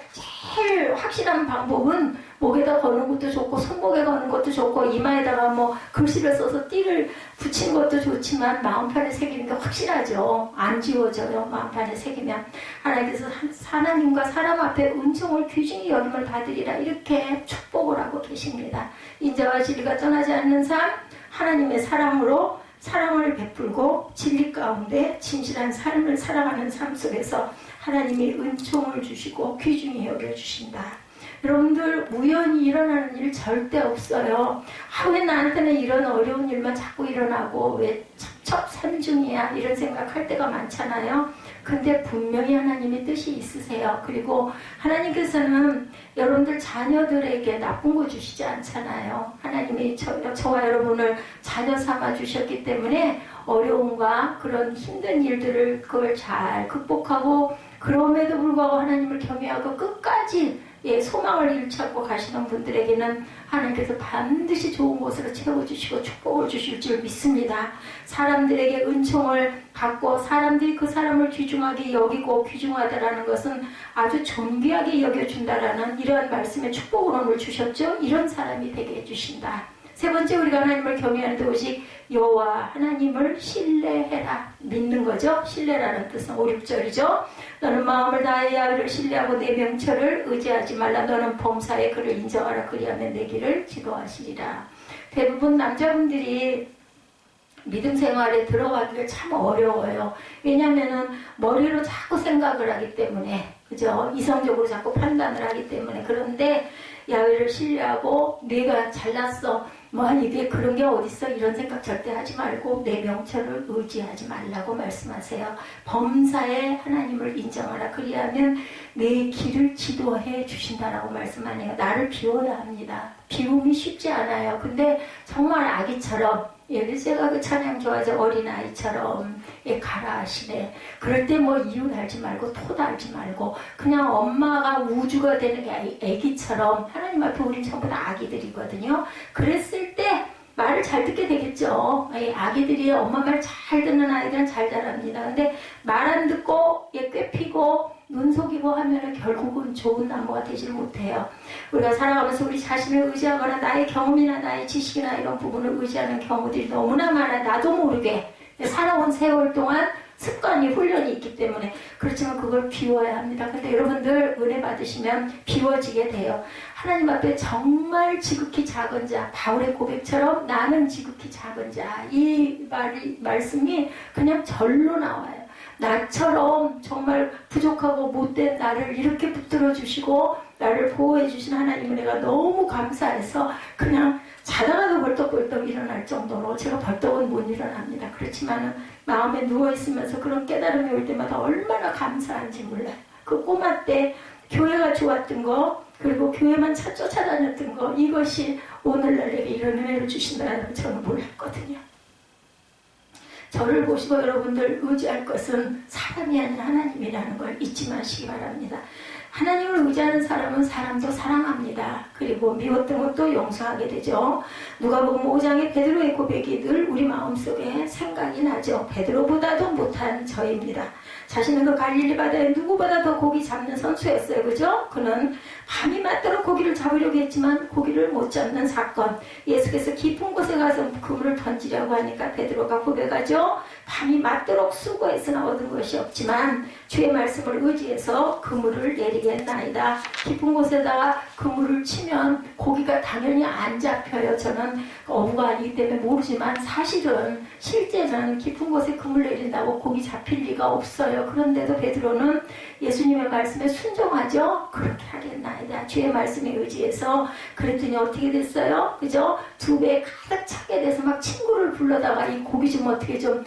제일 확실한 방법은 목에다 거는 것도 좋고 손목에 거는 것도 좋고 이마에다가 뭐 글씨를 써서 띠를 붙이는 것도 좋지만 마음판에 새기는 게 확실하죠. 안 지워져요. 마음판에 새기면. 하나님께서 하나님과 사람 앞에 은총을 귀중히 여김을 받으리라 이렇게 축복을 하고 계십니다. 인자와 진리가 떠나지 않는 삶, 하나님의 사랑으로 사랑을 베풀고 진리 가운데 진실한 삶을 살아가는 삶 속에서 하나님이 은총을 주시고 귀중히 여겨주신다. 여러분들 우연히 일어나는 일 절대 없어요. 왜 나한테는 이런 어려운 일만 자꾸 일어나고 왜 첩첩산중이야 이런 생각할 때가 많잖아요. 근데 분명히 하나님의 뜻이 있으세요. 그리고 하나님께서는 여러분들 자녀들에게 나쁜 거 주시지 않잖아요. 하나님이 저와 여러분을 자녀 삼아 주셨기 때문에 어려움과 그런 힘든 일들을 그걸 잘 극복하고 그럼에도 불구하고 하나님을 경외하고 끝까지 소망을 잃지 않고 가시는 분들에게는 하나님께서 반드시 좋은 곳으로 채워주시고 축복을 주실 줄 믿습니다. 사람들에게 은총을 받고 사람들이 그 사람을 귀중하게 여기고 귀중하다라는 것은 아주 존귀하게 여겨준다라는 이러한 말씀의 축복을 오늘 주셨죠. 이런 사람이 되게 해주신다. 세 번째, 우리가 하나님을 경외하는 오직 여호와 하나님을 신뢰해라. 믿는 거죠. 신뢰라는 뜻은 5, 6절이죠. 너는 마음을 다해 야훼를 신뢰하고 내 명철을 의지하지 말라. 너는 범사에 그를 인정하라. 그리하면 내 길을 지도하시리라. 대부분 남자분들이 믿음 생활에 들어가기가 참 어려워요. 왜냐하면은 머리로 자꾸 생각을 하기 때문에, 그죠? 이성적으로 자꾸 판단을 하기 때문에. 그런데 야훼를 신뢰하고 내가 잘났어. 뭐 이게 그런 게 어딨어 이런 생각 절대 하지 말고 내 명철을 의지하지 말라고 말씀하세요. 범사에 하나님을 인정하라. 그리하면 내 길을 지도해 주신다라고 말씀하네요. 나를 비워야 합니다. 비움이 쉽지 않아요. 근데 정말 아기처럼 제가 그 찬양 좋아하죠. 어린아이처럼 가라 하시네. 그럴 때 뭐 이유 달지 말고 토 달지 말고 그냥 엄마가 우주가 되는 게 애기처럼 하나님 앞에 우린 전부 다 아기들이거든요. 그랬을 때 말을 잘 듣게 되겠죠. 아기들이 엄마 말 잘 듣는 아이들은 잘 자랍니다. 근데 말 안 듣고 꾀피고 눈 속이고 하면은 결국은 좋은 나무가 되질 못해요. 우리가 살아가면서 우리 자신을 의지하거나 나의 경험이나 나의 지식이나 이런 부분을 의지하는 경우들이 너무나 많아. 나도 모르게 살아온 세월 동안 습관이 훈련이 있기 때문에. 그렇지만 그걸 비워야 합니다. 근데 여러분들 은혜 받으시면 비워지게 돼요. 하나님 앞에 정말 지극히 작은 자, 바울의 고백처럼 나는 지극히 작은 자, 이 말씀이 그냥 절로 나와요. 나처럼 정말 부족하고 못된 나를 이렇게 붙들어 주시고 나를 보호해 주신 하나님을 내가 너무 감사해서 그냥 자다가도 벌떡벌떡 일어날 정도로, 제가 벌떡은 못 일어납니다. 그렇지만 마음에 누워있으면서 그런 깨달음이 올 때마다 얼마나 감사한지 몰라요. 그 꼬마 때 교회가 좋았던 거, 그리고 교회만 쫓아다녔던 거, 이것이 오늘날 내게 이런 은혜를 주신다는 저는 몰랐거든요. 저를 보시고 여러분들 의지할 것은 사람이 아닌 하나님이라는 걸 잊지 마시기 바랍니다. 하나님을 의지하는 사람은 사람도 사랑합니다. 그리고 미웠던 것도 용서하게 되죠. 누가복음 5장의 베드로의 고백이 늘 우리 마음속에 생각이 나죠. 베드로보다도 못한 저입니다. 자신은 그 갈릴리 바다에 누구보다 더 고기 잡는 선수였어요. 그죠? 그는 밤이 맞도록 고기를 잡으려고 했지만 고기를 못 잡는 사건. 예수께서 깊은 곳에 가서 그물을 던지려고 하니까 베드로가 고백하죠. 밤이 맞도록 수고했으나 얻은 것이 없지만 주의 말씀을 의지해서 그물을 내리겠나이다. 깊은 곳에다가 그물을 치면 고기가 당연히 안 잡혀요. 저는 어부가 아니기 때문에 모르지만 사실은 실제는 깊은 곳에 그물 내린다고 고기 잡힐 리가 없어요. 그런데도 베드로는 예수님의 말씀에 순종하죠. 그렇게 하겠나이다. 주의 말씀에 의지해서. 그랬더니 어떻게 됐어요? 그죠? 두 배 가득 차게 돼서 막 친구를 불러다가 이 고기 좀 어떻게 좀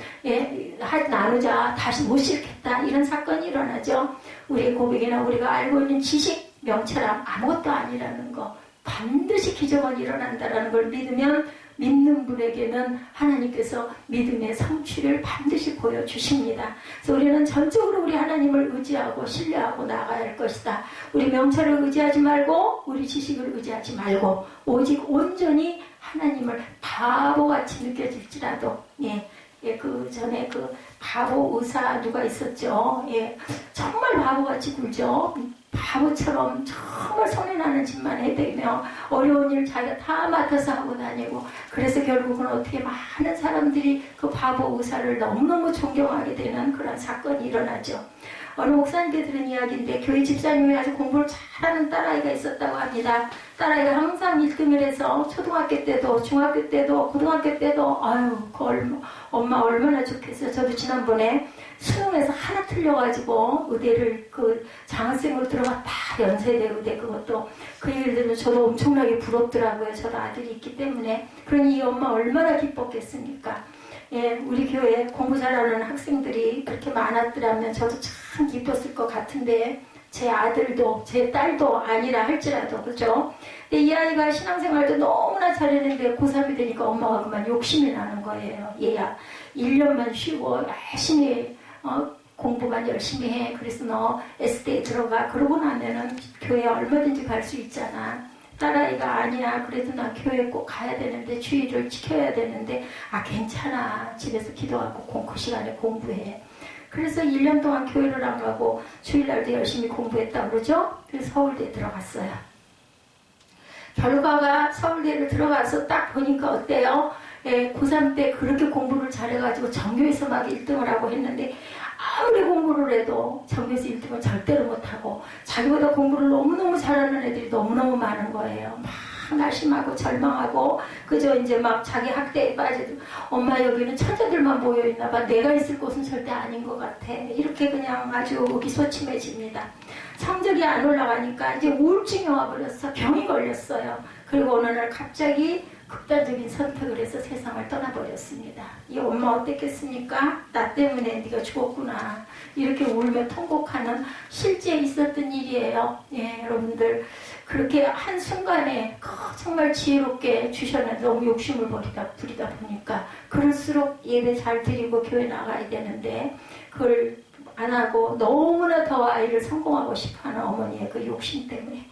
나누자, 다시 못 싣겠다, 이런 사건이 일어나죠. 우리의 고백이나 우리가 알고 있는 지식, 명철함 아무것도 아니라는 거, 반드시 기적은 일어난다라는 걸 믿으면 믿는 분에게는 하나님께서 믿음의 성취를 반드시 보여주십니다. 그래서 우리는 전적으로 우리 하나님을 의지하고 신뢰하고 나가야 할 것이다. 우리 명철을 의지하지 말고 우리 지식을 의지하지 말고 오직 온전히 하나님을, 바보같이 느껴질지라도 그 전에 그 바보 의사 누가 있었죠. 정말 바보같이 굴죠. 바보처럼 정말 손해나는 짓만 해대며 어려운 일 자기가 다 맡아서 하고 다니고, 그래서 결국은 어떻게 많은 사람들이 그 바보 의사를 너무너무 존경하게 되는 그런 사건이 일어나죠. 어느 목사님께 들은 이야기인데, 교회 집사님이 아주 공부를 잘하는 딸아이가 있었다고 합니다. 딸아이가 항상 1등을 해서 초등학교 때도 중학교 때도 고등학교 때도 아유 엄마 얼마나 좋겠어요. 저도 지난번에 수능에서 하나 틀려가지고 의대를 그 장학생으로 들어갔다, 연세대 의대. 그것도 그 얘기를 들으면 저도 엄청나게 부럽더라고요. 저도 아들이 있기 때문에. 그러니 이 엄마 얼마나 기뻤겠습니까? 예, 우리 교회에 공부 잘하는 학생들이 그렇게 많았더라면 저도 참 기뻤을 것 같은데, 제 아들도 제 딸도 아니라 할지라도, 그죠? 근데 이 아이가 신앙생활도 너무나 잘했는데 고3이 되니까 엄마가 그만 욕심이 나는 거예요. 얘야 1년만 쉬고 열심히 공부만 열심히 해. 그래서 너 S대에 들어가. 그러고 나면은 교회에 얼마든지 갈 수 있잖아. 딸아이가 아니야. 그래도 나 교회 꼭 가야 되는데, 주의를 지켜야 되는데, 아 괜찮아. 집에서 기도하고 그 시간에 공부해. 그래서 1년 동안 교회를 안 가고 주일날도 열심히 공부했다고 그러죠. 그래서 서울대에 들어갔어요. 결과가 서울대를 들어가서 딱 보니까 어때요? 예, 고3 때 그렇게 공부를 잘해가지고 전교에서 막 1등을 하고 했는데, 아무리 공부를 해도 전교에서 1등을 절대로 못하고, 자기보다 공부를 너무너무 잘하는 애들이 너무너무 많은 거예요. 막 낙심하고 절망하고, 그저 이제 막 자기 학대에 빠지고, 엄마 여기는 천재들만 모여있나 봐. 내가 있을 곳은 절대 아닌 것 같아. 이렇게 그냥 아주 의기소침해집니다. 성적이 안 올라가니까 이제 우울증이 와버렸어. 병이 걸렸어요. 그리고 어느 날 갑자기 극단적인 선택을 해서 세상을 떠나버렸습니다. 이 엄마 어땠겠습니까? 나 때문에 네가 죽었구나. 이렇게 울며 통곡하는 실제 있었던 일이에요. 예, 여러분들. 그렇게 한순간에 정말 지혜롭게 주셨는데 너무 욕심을 부리다 보니까, 그럴수록 예배 잘 드리고 교회 나가야 되는데 그걸 안 하고 너무나 더 아이를 성공하고 싶어하는 어머니의 그 욕심 때문에,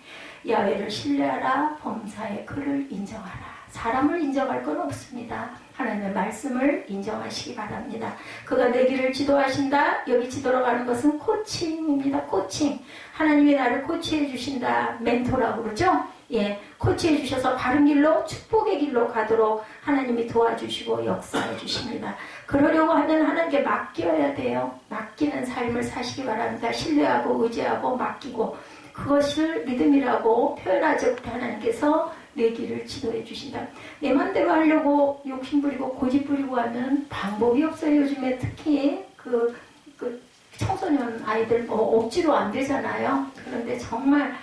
야훼를 신뢰하라, 범사의 그를 인정하라. 사람을 인정할 건 없습니다. 하나님의 말씀을 인정하시기 바랍니다. 그가 내 길을 지도하신다. 여기 지도로 가는 것은 코칭입니다. 코칭. 하나님이 나를 코치해 주신다. 멘토라고 그러죠? 예, 코치해 주셔서 바른 길로, 축복의 길로 가도록 하나님이 도와주시고 역사해 주십니다. 그러려고 하면 하나님께 맡겨야 돼요. 맡기는 삶을 사시기 바랍니다. 신뢰하고 의지하고 맡기고, 그것을 믿음이라고 표현하지 못해 하나님께서 내 길을 지도해 주신다. 내 맘대로 하려고 욕심부리고 고집부리고 하면 방법이 없어요. 요즘에 특히 그 청소년 아이들 억지로 안 되잖아요. 그런데 정말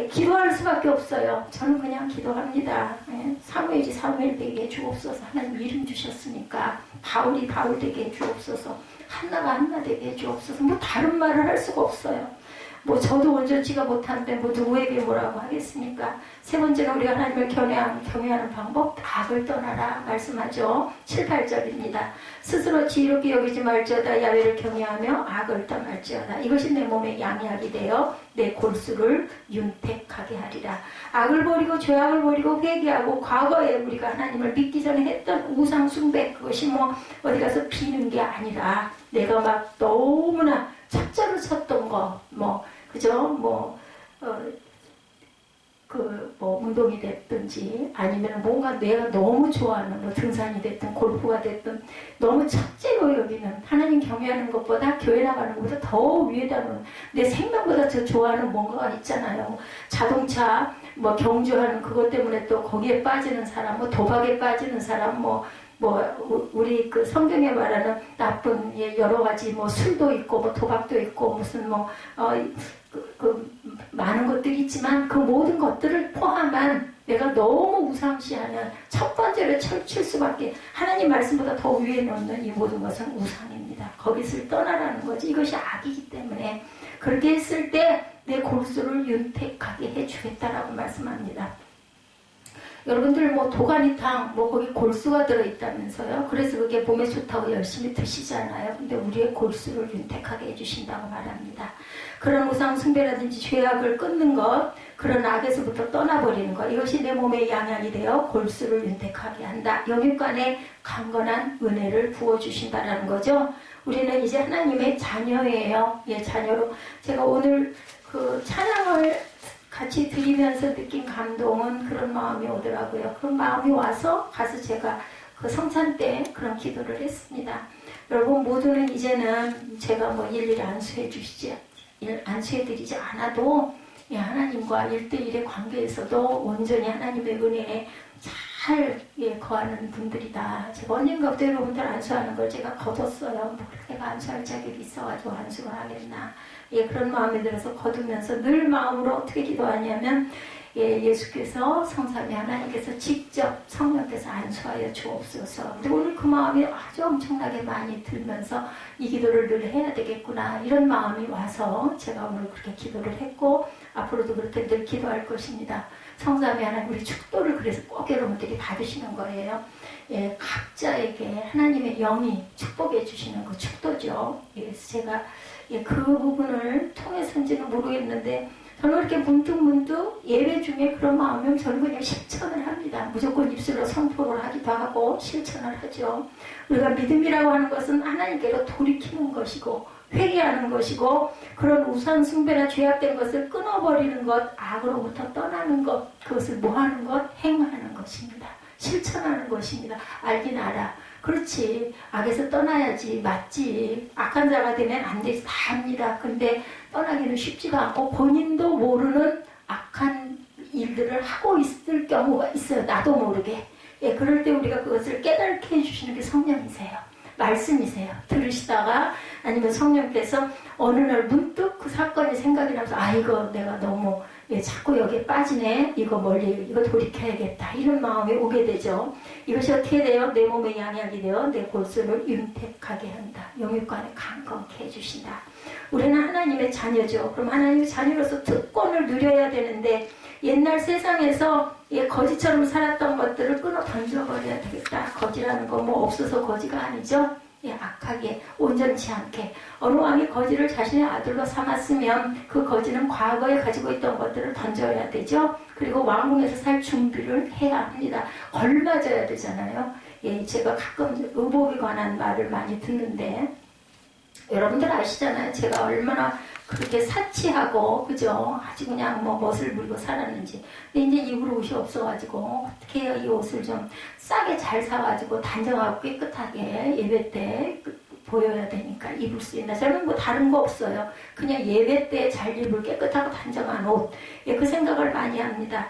기도할 수밖에 없어요. 저는 그냥 기도합니다. 사무엘이 사무엘 되게 해주옵소서. 하나님 이름 주셨으니까 바울이 바울 되게 해주옵소서. 한나가 한나 되게 해주옵소서. 뭐 다른 말을 할 수가 없어요. 뭐 저도 온전치가 못한데 뭐 누구에게 뭐라고 하겠습니까? 세 번째는 우리가 하나님을 경외하는 방법, 악을 떠나라 말씀하죠. 7, 8절입니다. 스스로 지혜롭게 여기지 말지어다. 야훼를 경외하며 악을 떠날지어다. 이것이 내 몸에 양약이 되어 내 골수를 윤택하게 하리라. 악을 버리고 죄악을 버리고 회개하고, 과거에 우리가 하나님을 믿기 전에 했던 우상 숭배, 그것이 뭐 어디 가서 비는 게 아니라 내가 막 너무나 찹쌀을 쳤던 거, 그죠? 운동이 됐든지, 아니면 뭔가 내가 너무 좋아하는 등산이 됐든 골프가 됐든 너무 첫째로 여기는, 하나님 경외하는 것보다 교회 나가는 것보다 더 위에다 놓은, 내 생명보다 더 좋아하는 뭔가가 있잖아요. 자동차 경주하는 그것 때문에 또 거기에 빠지는 사람, 도박에 빠지는 사람, 우리 그 성경에 말하는 나쁜 여러 가지 술도 있고 도박도 있고 무슨 많은 것들이 있지만, 그 모든 것들을 포함한 내가 너무 우상시하는 첫 번째로 칠 수밖에, 하나님 말씀보다 더 위에 놓는 이 모든 것은 우상입니다. 거기서 떠나라는 거지. 이것이 악이기 때문에 그렇게 했을 때 내 골수를 윤택하게 해주겠다라고 말씀합니다. 여러분들 도가니탕 거기 골수가 들어있다면서요. 그래서 그게 몸에 좋다고 열심히 드시잖아요. 근데 우리의 골수를 윤택하게 해주신다고 말합니다. 그런 우상 숭배라든지 죄악을 끊는 것, 그런 악에서부터 떠나버리는 것, 이것이 내 몸에 양약이 되어 골수를 윤택하게 한다. 영육간에 강건한 은혜를 부어주신다라는 거죠. 우리는 이제 하나님의 자녀예요. 예, 자녀로. 제가 오늘 그 찬양을 같이 드리면서 느낀 감동은 그런 마음이 오더라고요. 그런 마음이 와서 가서 제가 그 성찬 때 그런 기도를 했습니다. 여러분 모두는 이제는 제가 뭐 일일이 안수해 드리지 않아도 하나님과 1대1의 관계에서도 온전히 하나님의 은혜에 잘 거하는 분들이다. 제가 언젠가부터 여러분들 안수하는 걸 제가 거뒀어요. 뭐 내가 안수할 자격이 있어가지고 안수를 하겠나. 그런 마음이 들어서 거두면서 늘 마음으로 어떻게 기도하냐면 예수께서 성삼위 하나님께서 직접 성령께서 안수하여 주옵소서. 근데 오늘 그 마음이 아주 엄청나게 많이 들면서 이 기도를 늘 해야 되겠구나 이런 마음이 와서 제가 오늘 그렇게 기도를 했고 앞으로도 그렇게 늘 기도할 것입니다. 성삼위 하나님 우리 축도를 그래서 꼭 여러분들이 받으시는 거예요. 각자에게 하나님의 영이 축복해 주시는 그 축도죠. 그래서 제가 그 부분을 통해서인지는 모르겠는데 저는 이렇게 문득문득 예배 중에 그런 마음이면 저는 그냥 실천을 합니다. 무조건 입술로 선포를 하기도 하고 실천을 하죠. 우리가 믿음이라고 하는 것은 하나님께로 돌이키는 것이고 회개하는 것이고 그런 우상 숭배나 죄악된 것을 끊어버리는 것, 악으로부터 떠나는 것, 그것을 뭐하는 것? 행하는 것입니다. 실천하는 것입니다. 알긴 알아. 그렇지. 악에서 떠나야지. 맞지. 악한 자가 되면 안 되지. 다 합니다. 근데 떠나기는 쉽지가 않고 본인도 모르는 악한 일들을 하고 있을 경우가 있어요. 나도 모르게. 그럴 때 우리가 그것을 깨닫게 해주시는 게 성령이세요. 말씀이세요. 들으시다가 아니면 성령께서 어느 날 문득 그 사건이 생각이 나서 이거 내가 너무 자꾸 여기에 빠지네. 이거 돌이켜야겠다. 이런 마음이 오게 되죠. 이것이 어떻게 돼요? 내 몸에 양약이 되어 내 골수를 윤택하게 한다. 영육간에 강건케 해주신다. 우리는 하나님의 자녀죠. 그럼 하나님의 자녀로서 특권을 누려야 되는데 옛날 세상에서 거지처럼 살았던 것들을 끊어 던져버려야 되겠다. 거지라는 건 뭐 없어서 거지가 아니죠. 악하게 온전치 않게 어느 왕이 거지를 자신의 아들로 삼았으면 그 거지는 과거에 가지고 있던 것들을 던져야 되죠. 그리고 왕궁에서 살 준비를 해야 합니다. 걸맞아야 되잖아요. 제가 가끔 의복에 관한 말을 많이 듣는데 여러분들 아시잖아요. 제가 얼마나 그렇게 사치하고 그죠? 아주 그냥 멋을 부리고 살았는지. 근데 이제 입을 옷이 없어가지고 어떻게 해요? 이 옷을 좀 싸게 잘 사가지고 단정하고 깨끗하게 예배 때 보여야 되니까 입을 수 있나. 저는 뭐 다른 거 없어요. 그냥 예배 때 잘 입을 깨끗하고 단정한 옷. 그 생각을 많이 합니다.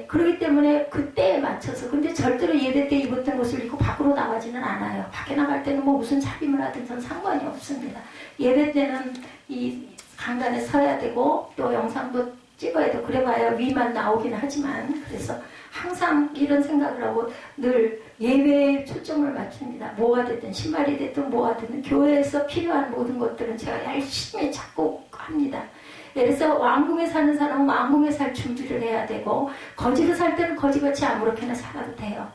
그렇기 때문에 그때에 맞춰서. 근데 절대로 예배 때 입었던 옷을 입고 밖으로 나가지는 않아요. 밖에 나갈 때는 무슨 차림을 하든 전 상관이 없습니다. 예배 때는 이 강단에 서야 되고 또 영상도 찍어야 되고 그래봐야 위만 나오긴 하지만 그래서 항상 이런 생각을 하고 늘 예배에 초점을 맞춥니다. 뭐가 됐든 신발이 됐든 뭐가 됐든 교회에서 필요한 모든 것들은 제가 열심히 찾고 합니다. 그래서 왕궁에 사는 사람은 왕궁에 살 준비를 해야 되고 거지로 살 때는 거지같이 아무렇게나 살아도 돼요.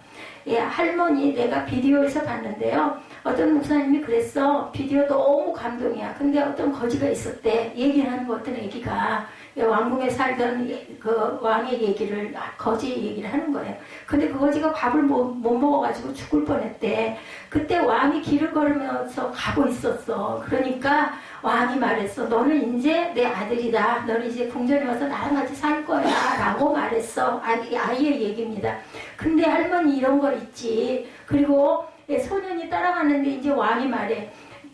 할머니 내가 비디오에서 봤는데요. 어떤 목사님이 그랬어. 비디오 너무 감동이야. 근데 어떤 거지가 있었대. 얘기하는 거 어떤 애기가 왕궁에 살던 그 왕의 얘기를 거지 얘기를 하는 거예요. 근데 그 거지가 밥을 못 먹어가지고 죽을 뻔했대. 그때 왕이 길을 걸으면서 가고 있었어. 그러니까 왕이 말했어. 너는 이제 내 아들이다. 너는 이제 궁전에 와서 나랑 같이 살 거야. 라고 말했어. 아이의 얘기입니다. 근데 할머니 이런 거 있지. 그리고 소년이 따라가는데 이제 왕이 말해.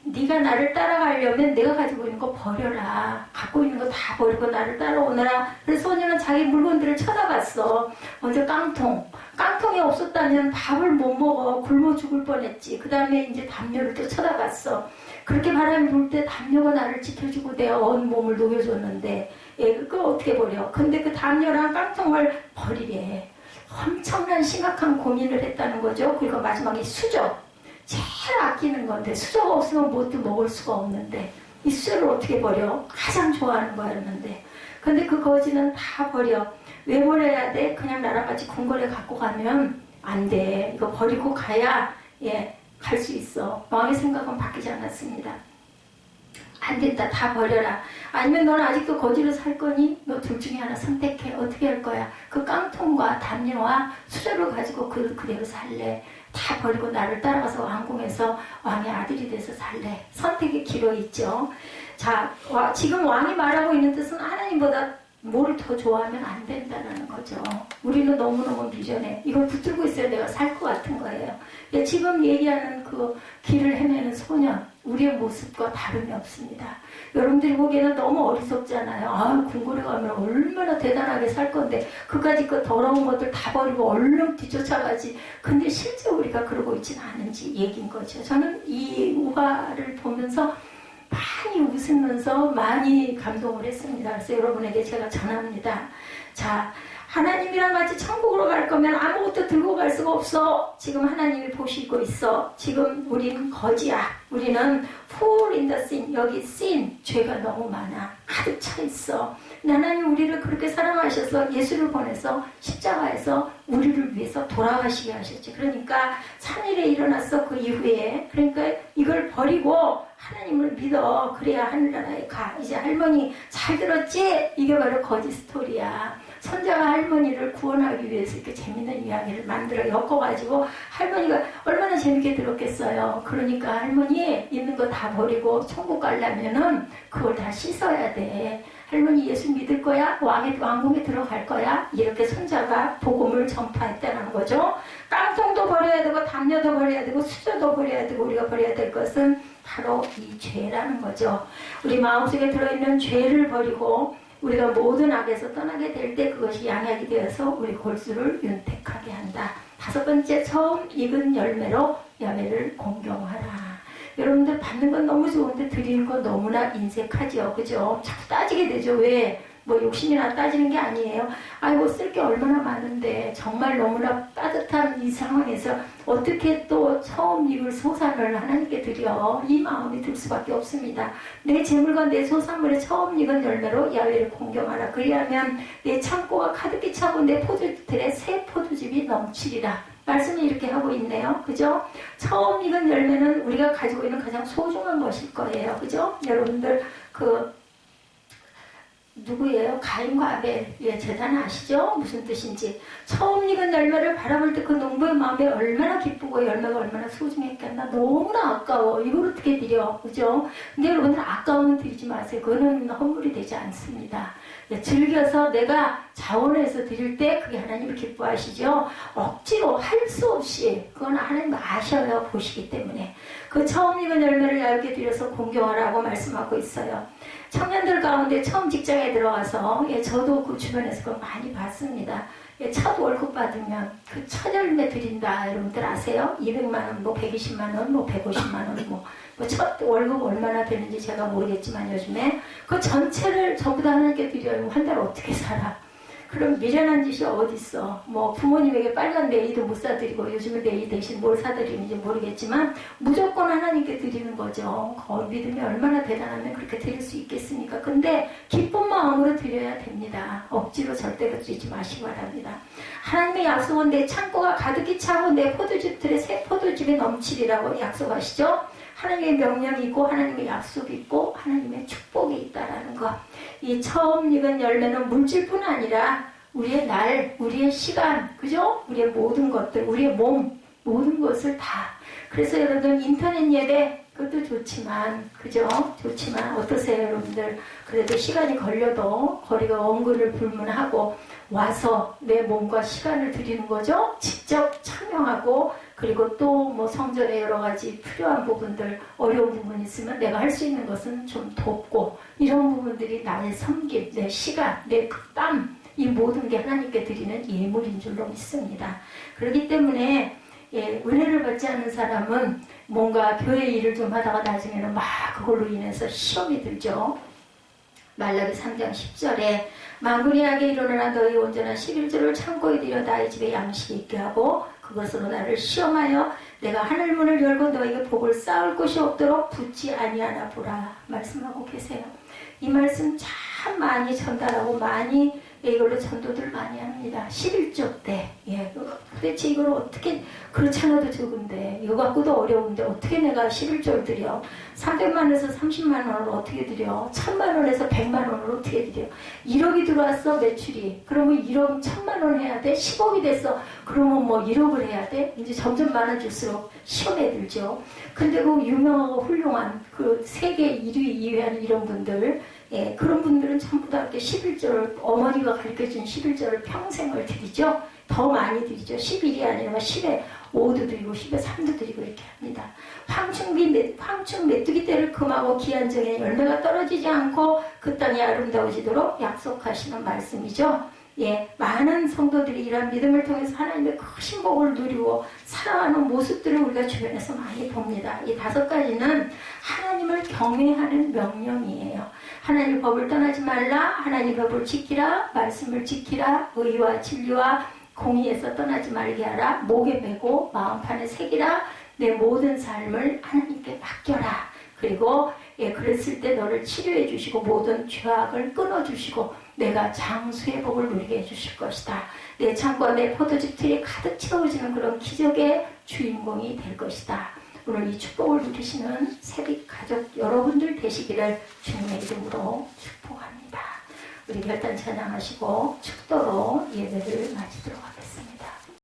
네가 나를 따라가려면 내가 가지고 있는 거 버려라. 갖고 있는 거 다 버리고 나를 따라오너라. 그래서 소년은 자기 물건들을 쳐다봤어. 먼저 깡통이 없었다면 밥을 못 먹어. 굶어 죽을 뻔했지. 그 다음에 이제 담요를 또 쳐다봤어. 그렇게 바람이 불 때 담요가 나를 지켜주고 내 온 몸을 녹여줬는데 그걸 어떻게 버려. 근데 그 담요랑 깡통을 버리래. 엄청난 심각한 고민을 했다는 거죠. 그리고 마지막에 수저. 제일 아끼는 건데 수저가 없으면 뭣도 먹을 수가 없는데 이 수저를 어떻게 버려? 가장 좋아하는 거였는데 근데 그 거지는 다 버려. 왜 버려야 돼? 그냥 나랑 같이 궁궐에 갖고 가면 안 돼. 이거 버리고 가야 갈 수 있어. 왕의 생각은 바뀌지 않았습니다. 안 된다. 다 버려라. 아니면 너는 아직도 거지로 살 거니? 너 둘 중에 하나 선택해. 어떻게 할 거야? 그 깡통과 담요와 수저를 가지고 그대로 살래. 다 버리고 나를 따라가서 왕궁에서 왕의 아들이 돼서 살래. 선택의 기로 있죠. 자, 지금 왕이 말하고 있는 뜻은 하나님보다 뭐를 더 좋아하면 안 된다는 거죠. 우리는 너무너무 비전해. 이걸 붙들고 있어야 내가 살 것 같은 거예요. 지금 얘기하는 그 길을 헤매는 소년, 우리의 모습과 다름이 없습니다. 여러분들이 보기에는 너무 어리석잖아요. 아, 궁궐에 가면 얼마나 대단하게 살 건데 그까짓 그 더러운 것들 다 버리고 얼른 뒤쫓아가지. 근데 실제 우리가 그러고 있지는 않은지 얘기인 거죠. 저는 이 우화를 보면서 많이 웃으면서 많이 감동을 했습니다. 그래서 여러분에게 제가 전합니다. 자, 하나님이랑 같이 천국으로 갈 거면 아무것도 들고 갈 수가 없어. 지금 하나님이 보시고 있어. 지금 우리는 거지야. 우리는 fall in the sin. 여기 sin, 죄가 너무 많아. 가득 차 있어. 하나님 우리를 그렇게 사랑하셔서 예수를 보내서 십자가에서 우리를 위해서 돌아가시게 하셨지. 그러니까 3일에 일어났어. 그 이후에. 그러니까 이걸 버리고 하나님을 믿어. 그래야 하늘나라에 가. 이제 할머니 잘 들었지? 이게 바로 거짓 스토리야. 손자가 할머니를 구원하기 위해서 이렇게 재밌는 이야기를 만들어 엮어가지고 할머니가 얼마나 재밌게 들었겠어요. 그러니까 할머니 있는 거 다 버리고 천국 가려면은 그걸 다 씻어야 돼. 할머니 예수 믿을 거야? 왕궁에 들어갈 거야? 이렇게 손자가 복음을 전파했다는 거죠. 깡통도 버려야 되고 담요도 버려야 되고 수저도 버려야 되고 우리가 버려야 될 것은 바로 이 죄라는 거죠. 우리 마음속에 들어있는 죄를 버리고 우리가 모든 악에서 떠나게 될 때 그것이 양약이 되어서 우리 골수를 윤택하게 한다. 5번째, 처음 익은 열매로 야훼를 공경하라. 여러분들 받는 건 너무 좋은데 드리는 건 너무나 인색하죠. 그죠? 자꾸 따지게 되죠. 왜? 뭐 욕심이나 따지는 게 아니에요. 아이고 쓸 게 얼마나 많은데 정말 너무나 따뜻한 이 상황에서 어떻게 또 처음 익을 소산을 하나님께 드려. 이 마음이 들 수밖에 없습니다. 내 재물과 내 소산물의 처음 익은 열매로 야훼를 공경하라. 그리하면 내 창고가 가득히 차고 내 포도들의 새 포도즙이 넘치리라. 말씀이 이렇게 하고 있네요. 그죠? 처음 익은 열매는 우리가 가지고 있는 가장 소중한 것일 거예요. 그죠? 여러분들 누구예요? 가인과 아벨. 예, 재단 아시죠? 무슨 뜻인지. 처음 익은 열매를 바라볼 때 그 농부의 마음에 얼마나 기쁘고 열매가 얼마나 소중했겠나. 너무나 아까워. 이걸 어떻게 드려? 그죠? 근데 여러분들 아까우면 드리지 마세요. 그거는 허물이 되지 않습니다. 예, 즐겨서 내가 자원해서 드릴 때 그게 하나님을 기뻐하시죠? 억지로 할 수 없이 그건 하나님 아셔요. 보시기 때문에. 그 처음 익은 열매를 얇게 드려서 공경하라고 말씀하고 있어요. 청년들 가운데 처음 직장에 들어와서 저도 그 주변에서 그걸 많이 봤습니다. 첫 월급 받으면 그 첫 열매 드린다. 여러분들 아세요? 200만원, 뭐 120만원, 뭐 150만원, 뭐 첫 월급 얼마나 되는지 제가 모르겠지만 요즘에 그 전체를 전부 다 하나님께 드려요. 한 달 어떻게 살아? 그럼 미련한 짓이 어딨어. 뭐 부모님에게 빨간 네이도 못 사드리고 요즘에 네이 대신 뭘 사드리는지 모르겠지만 무조건 하나님께 드리는 거죠. 믿음이 얼마나 대단하면 그렇게 드릴 수 있겠습니까? 근데 기쁜 마음으로 드려야 됩니다. 억지로 절대로 드리지 마시기 바랍니다. 하나님의 약속은 내 창고가 가득히 차고 내 포도즙들의 새 포도즙이 넘치리라고 약속하시죠. 하나님의 명령이 있고 하나님의 약속이 있고 하나님의 축복이 있다라는 것. 이 처음 익은 열매는 물질뿐 아니라 우리의 날, 우리의 시간, 그죠? 우리의 모든 것들, 우리의 몸, 모든 것을 다. 그래서 여러분 인터넷 예배 그것도 좋지만, 그죠? 좋지만 어떠세요 여러분들? 그래도 시간이 걸려도 거리가 원근을 불문하고 와서 내 몸과 시간을 드리는 거죠? 직접 참여하고 그리고 또 뭐 성전에 여러 가지 필요한 부분들, 어려운 부분이 있으면 내가 할 수 있는 것은 좀 돕고 이런 부분들이 나의 섬김, 내 시간, 내 땀, 이 모든 게 하나님께 드리는 예물인 줄로 믿습니다. 그렇기 때문에 은혜를 받지 않는 사람은 뭔가 교회 일을 좀 하다가 나중에는 막 그걸로 인해서 시험이 들죠. 말라기 3장 10절에 만군이하게 일어나라. 너희 온전한 11조를 창고에 들여 나의 집에 양식이 있게 하고 그것으로 나를 시험하여 내가 하늘문을 열고 너희에게 복을 쌓을 곳이 없도록 붙지 아니하나 보라. 말씀하고 계세요. 이 말씀 참 많이 전달하고 많이 이걸로 전도들 많이 합니다. 11조 때. 예, 도대체 이걸 어떻게, 그렇잖아도 적은데, 이거 갖고도 어려운데, 어떻게 내가 11조를 드려? 300만 원에서 30만 원을 어떻게 드려? 1000만 원에서 100만 원을 어떻게 드려? 1억이 들어왔어, 매출이. 그러면 1억 1000만 원 해야 돼? 10억이 됐어. 그러면 뭐 1억을 해야 돼? 이제 점점 많아질수록 시험에 들죠. 근데 그 유명하고 훌륭한 그 세계 1위, 2위하는 이런 분들, 예, 그런 분들은 전부 다 이렇게 11조를, 어머니가 가르쳐준 11조를 평생을 드리죠. 더 많이 드리죠. 11이 아니라 10에 5도 드리고 10에 3도 드리고 이렇게 합니다. 황충 메뚜기 떼를 금하고 기한정에 열매가 떨어지지 않고 그 땅이 아름다워지도록 약속하시는 말씀이죠. 예, 많은 성도들이 이런 믿음을 통해서 하나님의 크신 복을 누리고 살아가는 모습들을 우리가 주변에서 많이 봅니다. 이 5가지는 하나님을 경외하는 명령이에요. 하나님의 법을 떠나지 말라, 하나님의 법을 지키라, 말씀을 지키라, 의와 진리와 공의에서 떠나지 말게 하라, 목에 메고 마음판에 새기라, 내 모든 삶을 하나님께 맡겨라. 그리고 예, 그랬을 때 너를 치료해 주시고 모든 죄악을 끊어 주시고 내가 장수의 복을 누리게 해주실 것이다. 내 창과 내 포도즙 틀이 가득 채워지는 그런 기적의 주인공이 될 것이다. 오늘 이 축복을 누리시는 세빛 가족 여러분들 되시기를 주님의 이름으로 축복합니다. 우리 결단 찬양하시고 축도로 예배를 마치도록 하겠습니다.